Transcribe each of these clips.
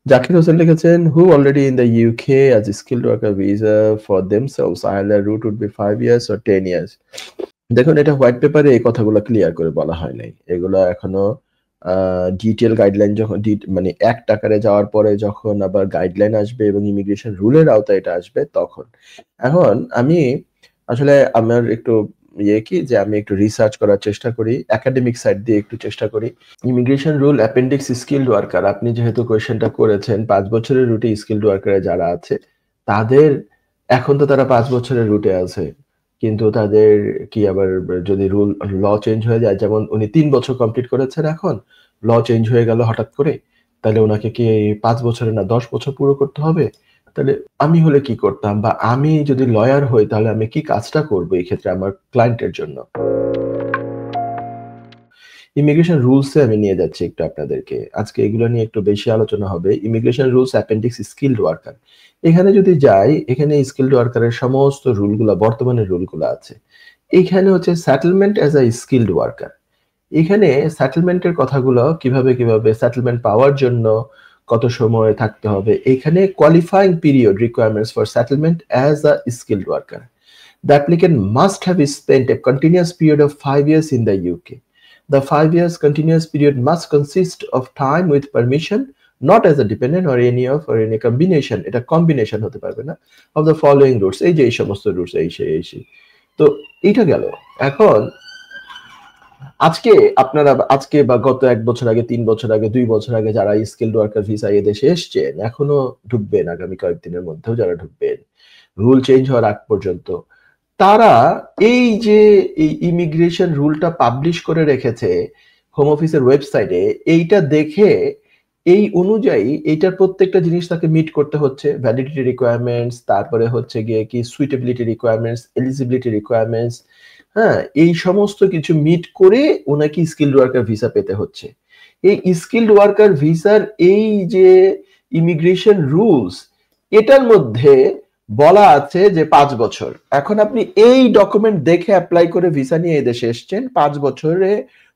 জাকির হোসেন লিখেছেন, who already in the UK as a skilled worker visa for themselves, either route would be 5 years or 10 years. দেখুন, এটা white পেপারে এই কথাগুলো clear করে বলা হয় নাই। এগুলো এখনো ডিটেইল গাইডলাইন যখন মানে অ্যাক্ট আকারে যাওয়ার পরে যখন আবার গাইডলাইন আসবে এবং ইমিগ্রেশন রুলের আওতায় এটা আসবে তখন। এখন আমি আসলে আমার একটু কি যে আমি একটু রিসার্চ করার চেষ্টা করি, একাডেমিক সাইড দিয়ে একটু চেষ্টা করি। Immigration rule appendix skilled worker, আপনি যেহেতু কোয়েশ্চেনটা করেছেন 5 বছরের রুটে স্কিলড ওয়ার্কারে যারা আছে তাদের এখন তো তারা 5 বছরের রুটে আছে, কিন্তু তাদের কি আবার যদি রুল ল চেঞ্জ হয়ে যায়, যেমন উনি 3 বছর কমপ্লিট করেছেন, এখন ল চেঞ্জ হয়ে গেল হঠাৎ করে, তাহলে ওনাকে কি 5 বছরে না 10 বছর পুরো করতে হবে? তাহলে আমি হলে কি করতাম, বা আমি যদি লয়ার হই তাহলে আমি কি কাজটা করবো এই ক্ষেত্রে আমার ক্লায়েন্টের জন্য? ইমিগ্রেশন রুলসে আমি নিয়ে যাচ্ছি একটু আপনাদেরকে। আজকে এগুলো নিয়ে একটু বেশি আলোচনা হবে। Immigration rules appendix skilled worker. এখানে যদি যাই, এখানে স্কিলড ওয়ার্কারের সমস্ত রুলগুলা, বর্তমানে রুলগুলা আছে। এইখানে হচ্ছে settlement as a skilled worker. এখানে সেটেলমেন্টের কথাগুলো কিভাবে সেটেলমেন্ট পাওয়ার জন্য কত সময় থাকতে হবে, এখানে qualifying period requirements for settlement as a skilled worker. The applicant must have spent a continuous period of 5 years in the UK. The 5 years continuous period must consist of time with permission, not as a dependent or any combination, এটা combination হতে পারবে না, of the following routes, এই যে এই সমস্ত roots, এই সেই। তো এইটা গেল। এখন আজকে আপনারা আজকে বা গত 1 বছর আগে, 3 বছর আগে, 2 বছর আগে যারা স্কিলড ওয়ার্কার ভিসা এই দেশে এসছেন, এখনো ঢুকবেন, আগামী কয়েকদিনের মধ্যেও যারা ঢুকবেন, রুল চেঞ্জ হওয়ার আগ পর্যন্ত, তারা এই যে এই ইমিগ্রেশন রুলটা পাবলিশ করে রেখেছে হোম অফিসের ওয়েবসাইটে, এইটা দেখে এই অনুযায়ী এইটার প্রত্যেকটা জিনিস তাকে মিট করতে হচ্ছে। ভ্যালিডিটি রিকোয়ারমেন্টস, তারপরে হচ্ছে গিয়ে কি সুইটেবিলিটি রিকোয়ারমেন্টস, এলিজিবিলিটি রিকোয়ারমেন্টস, হ্যাঁ, এই সমস্ত কিছু মিট করে ওনাকে স্কিলড ওয়ার্কার ভিসা পেতে হচ্ছে। এই স্কিলড ওয়ার্কার ভিসার এই যে ইমিগ্রেশন রুলস, এটার মধ্যে বলা আছে যে 5 বছর। এখন আপনি এই ডকুমেন্ট দেখে অ্যাপ্লাই করে ভিসা নিয়ে এই দেশে এসছেন, 5 বছরে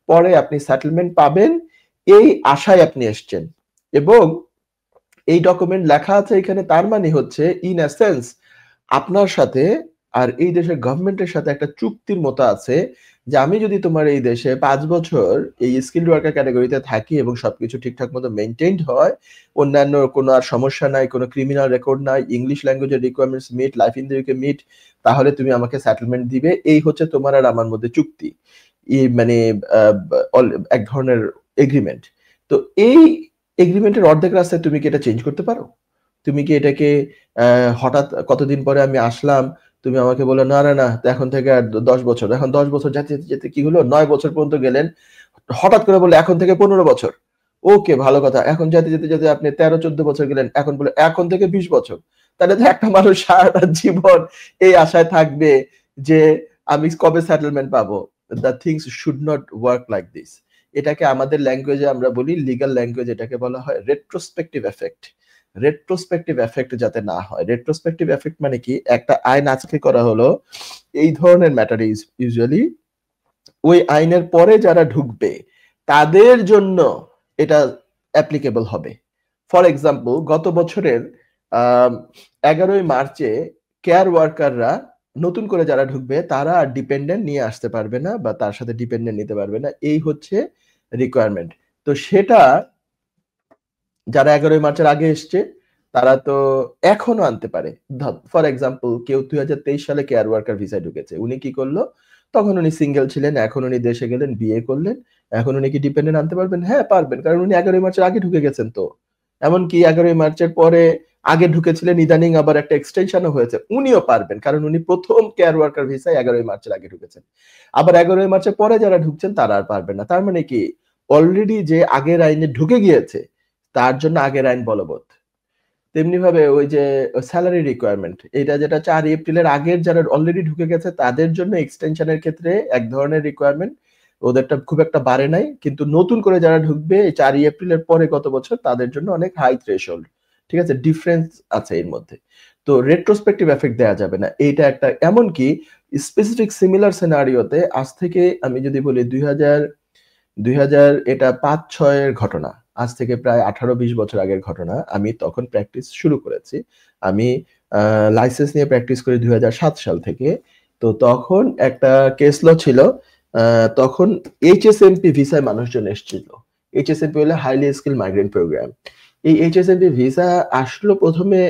পরে আপনি সেটেলমেন্ট পাবেন এই আশায় আপনি এসছেন, এবং এই ডকুমেন্ট লেখা আছে এখানে, তার মানে হচ্ছে ইন এসেন্স আপনার সাথে আর এই দেশের গভর্নমেন্টের সাথে একটা চুক্তির মতো আছে যে আমি যদি তোমার এই দেশে 5 বছর এই স্কিলড ওয়ার্কার ক্যাটাগরিতে থাকি এবং সবকিছু ঠিকঠাক মতো মেইনটেইনড হয়, অন্যান্য কোনো আর সমস্যা নাই, কোনো ক্রিমিনাল রেকর্ড নাই, ইংলিশ ল্যাঙ্গুয়েজের requirements meet, life in the UK meet, তাহলে তুমি আমাকে সেটেলমেন্ট দিবে। এই হচ্ছে তোমার আর আমার মধ্যে চুক্তি, মানে এক ধরনের এগ্রিমেন্ট। তো এই এগ্রিমেন্টের অর্ধেক রাস্তায় তুমি কি এটা চেঞ্জ করতে পারো? তুমি কি এটাকে হঠাৎ কতদিন পরে আমি আসলাম, তুমি আমাকে বললে না না না এখন থেকে আর 10 বছর, এখন 10 বছর যেতে যেতে কি হলো, 9 বছর পর্যন্ত গেলেন, হঠাৎ করে বলে এখন থেকে 15 বছর, ওকে ভালো কথা, এখন যেতে যেতে যেতে আপনি 13-14 বছর গেলেন, এখন বলে এখন থেকে 20 বছর। তাহলে তো একটা মানুষ সারাটা জীবন এই আশায় থাকবে যে আমি কবে সেটেলমেন্ট পাবো। The things should not work like this. এটাকে আমাদের ল্যাঙ্গুয়েজে আমরা বলি, লিগ্যাল ল্যাঙ্গুয়েজ এটাকে বলা হয় রেট্রোস্পেক্টিভ এফেক্ট। রেট্রোস্পেক্টিভ এফেক্ট যাতে না হয়। রেট্রোস্পেক্টিভ এফেক্ট মানে কি, একটা আইন আজকে করা হলো, এই ধরনের ম্যাটার ইউজুয়ালি ওই আইনের পরে যারা ঢুকবে তাদের জন্য এটা অ্যাপ্লিকেবল হবে। ফর এক্সাম্পল, গত বছরের 11ই মার্চে কেয়ার ওয়ার্কাররা নতুন করে যারা ঢুকবে তারা আর ডিপেন্ডেন্ট নিয়ে আসতে পারবে না, বা তার সাথে ডিপেন্ডেন্ট নিতে পারবে না, এই হচ্ছে রিকোয়ারমেন্ট। তো সেটা যারা 11ই মার্চের আগে এসছে তারা তো এখনো আনতে পারে। ফর এক্সাম্পল, কেউ 2023 সালে কেয়ার ওয়ার্কার ভিসায় ঢুকেছে, উনি কি করলো, তখন উনি সিঙ্গেল ছিলেন, এখন উনি দেশে গেলেন, বিয়ে করলেন, এখন উনি কি ডিপেন্ডেন্ট আনতে পারবেন? হ্যাঁ পারবেন, কারণ উনি 11ই মার্চের আগে ঢুকে গেছেন। তো এমনকি 11ই মার্চের পরে আগে ঢুকেছিলেন, ইদানিং আবার একটা এক্সটেনশনও হয়েছে, উনিও পারবেন, কারণ উনি প্রথম কেয়ার ওয়ার্কার ভিসায় 11ই মার্চের আগে ঢুকেছেন। আবার 11ই মার্চের পরে যারা ঢুকছেন তারা আর পারবেন না। তার মানে কি, অলরেডি যে আগের আইনে ঢুকে গিয়েছে তার জন্য আগের আইন বলবৎ। তেমনি ভাবে ওই যে স্যালারি রিকোয়ারমেন্ট, এটা যেটা 4 এপ্রিলের আগের যারা অলরেডি ঢুকে গেছে তাদের জন্য এক্সটেনশনের ক্ষেত্রে এক ধরনের রিকোয়ারমেন্ট, ওদেরটা খুব একটা বাড়ে নাই, কিন্তু নতুন করে যারা ঢুকবে এই 4 এপ্রিলের পরে গত বছর তাদের জন্য অনেক হাই থ্রেশহোল্ড। ঠিক আছে, ডিফারেন্স আছে এর মধ্যে। তো রেট্রোস্পেক্টিভ এফেক্ট দেওয়া যাবে না, এইটা একটা। এমনকি স্পেসিফিক সিমিলার সিনারিওতে আজ থেকে আমি যদি বলি 2000 এটা 5-6 এর ঘটনা, আজ থেকে প্রায় 18-20 বছর আগের ঘটনা। আমি তখন প্র্যাকটিস শুরু করেছি। আমি লাইসেন্স নিয়ে প্র্যাকটিস করি 2007 সাল থেকে। তো তখন একটা কেস ল ছিল। তখন HSMP ভিসায় মানুষজন এসেছিল। HSMP হলো হাইলি স্কিল মাইগ্রেন্ট প্রোগ্রাম। এই HSMP ভিসা আসলো প্রথমে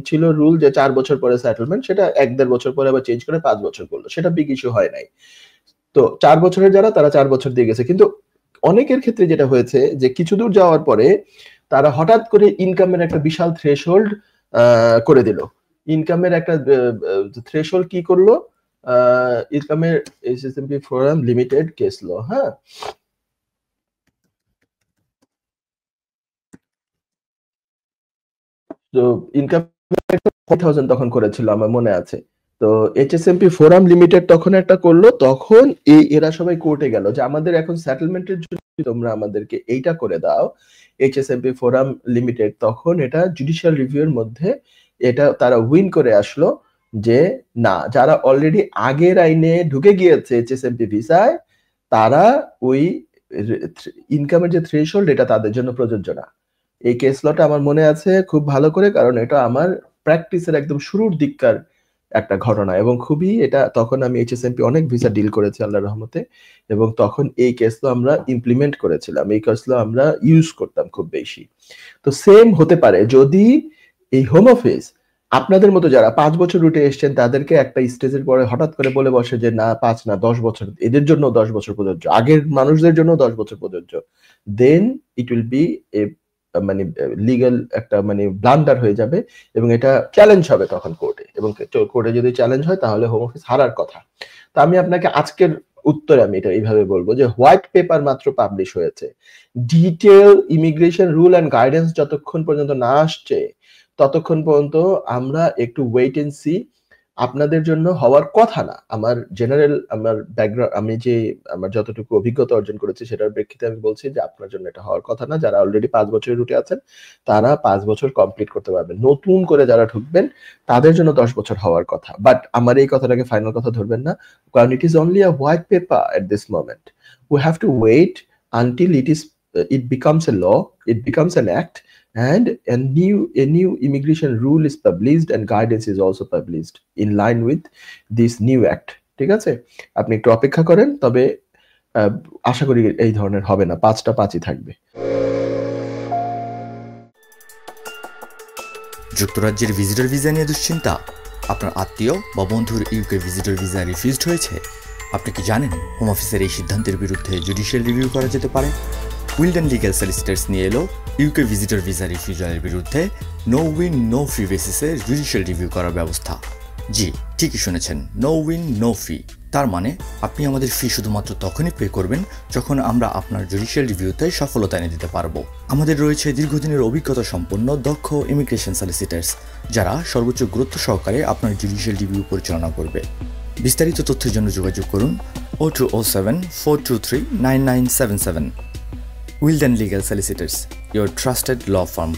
ছিল রুল যে 4 বছর পরে সেটেলমেন্ট, সেটা 1-1.5 বছর পরে আবার চেঞ্জ করে 5 বছর করলো। সেটা বিগ ইস্যু হয় নাই। তো 4 বছরের যারা তারা 4 বছর দিয়ে গেছে। কিন্তু অনেকের ক্ষেত্রে যেটা হয়েছে যে কিছু দূর যাওয়ার পরে তারা হঠাৎ করে ইনকামের একটা বিশাল থ্রেশহোল্ড করে দিল। ইনকামের একটা থ্রেশহোল্ড কি করলো? ইনকামের HSMP ফোরাম লিমিটেড কেস ল, হ্যাঁ? তো ইনকাম 4000 তখন করেছিল আমার মনে আছে। তো HSMP ফোরাম লিমিটেড তখন একটা করলো, তখন এরা সবাই কোর্টে গেল যে আমাদের এখন সেটেলমেন্টের জন্য তোমরা আমাদেরকে এইটা করে দাও। HSMP ফোরাম লিমিটেড তখন এটা জুডিশিয়াল রিভিউর মধ্যে এটা তারা উইন করে আসলো যে না, যারা অলরেডি আগের আইনে ঢুকে গিয়েছে HSMP ভিসায়, তারা ওই ইনকামের যে থ্রেশহোল্ড এটা তাদের জন্য প্রযোজ্য না। এই কেস লটা আমার মনে আছে খুব ভালো করে, কারণ এটা আমার প্র্যাকটিসের একদম শুরুর দিককার একটা ঘটনা এবং খুবই এটা তখন আমি HSMP অনেক ভিসা ডিল করেছি আল্লাহর রহমতে, এবং তখন এই কেস ল আমরা ইমপ্লিমেন্ট করেছিলাম, এই কেস ল আমরা ইউজ করতাম খুব বেশি। তো সেম হতে পারে যদি এই হোম অফিস আপনাদের মতো যারা 5 বছর রুটে এসছেন তাদেরকে একটা স্টেজের পরে হঠাৎ করে বলে বসে যে না 5 না 10 বছর, এদের জন্য 10 বছর প্রযোজ্য, আগের মানুষদের জন্য 10 বছর প্রযোজ্য, দেন ইট উইল বি এ মানে লিগ্যাল একটা মানে ব্লান্ডার হয়ে যাবে এবং এটা চ্যালেঞ্জ হবে তখন কোর্টে, এবং কোর্টে যদি চ্যালেঞ্জ হয় তাহলে হোম অফিস হারার কথা। তো আমি আপনাকে আজকের উত্তরে আমি এটা এইভাবে বলবো যে হোয়াইট পেপার মাত্র পাবলিশ হয়েছে, detail immigration rule and guidance যতক্ষণ পর্যন্ত না আসছে ততক্ষণ পর্যন্ত আমরা একটু ওয়েট এন্ড সি। আপনাদের জন্য হওয়ার কথা না, আমার জেনারেল আমার ব্যাকগ্রাউন্ড, আমি যে আমার যতটুকু অভিজ্ঞতা অর্জন করেছি সেটার প্রেক্ষিতে আমি বলছি যে আপনার জন্য এটা হওয়ার কথা না। যারা অলরেডি 5 বছরের রুটে আছেন তারা 5 বছর কমপ্লিট করতে পারবেন, নতুন করে যারা ঢুকবেন তাদের জন্য 10 বছর হওয়ার কথা। বাট আমার এই কথাটাকে ফাইনাল কথা ধরবেন না, কারণ it is only a white paper at this moment. We have to wait until it becomes a law, it becomes an act, and a new immigration rule is published and guidance is also published in line with this new act. ঠিক আছে, আপনি একটু অপেক্ষা করেন, তবে আশা করি এই ধরনের হবে না, 5টা 5ই থাকবে। যুক্তরাজ্যের ভিজিটর ভিসা নিয়ে দুশ্চিন্তা? আপনার আত্মীয় বা বন্ধুর ইউকে ভিজিটর ভিসা রিফিউজড হয়েছে? আপনি কি জানেন হোম অফিসের এই সিদ্ধান্তের বিরুদ্ধে জুডিশিয়াল রিভিউ করা যেতে পারে? উইলডেন লিগ্যাল সলিসিটার্স নিয়ে এলো ইউকে ভিজিটর ভিসা রিফিউজালের বিরুদ্ধে নো উইন নো ফি বেসিসে জুডিশিয়াল রিভিউ করার ব্যবস্থা। জি, ঠিকই শুনেছেন, নো উইন নো ফি। তার মানে আপনি আমাদের ফি শুধুমাত্র তখনই পে করবেন যখন আমরা আপনার জুডিশিয়াল রিভিউতে সফলতা এনে দিতে পারবো। আমাদের রয়েছে দীর্ঘদিনের অভিজ্ঞতা সম্পন্ন দক্ষ ইমিগ্রেশন সলিসিটার্স, যারা সর্বোচ্চ গুরুত্ব সহকারে আপনার জুডিশিয়াল রিভিউ পরিচালনা করবে। বিস্তারিত তথ্যের জন্য যোগাযোগ করুন 0207 423 9977। Wilden Legal Solicitors, your trusted law firm.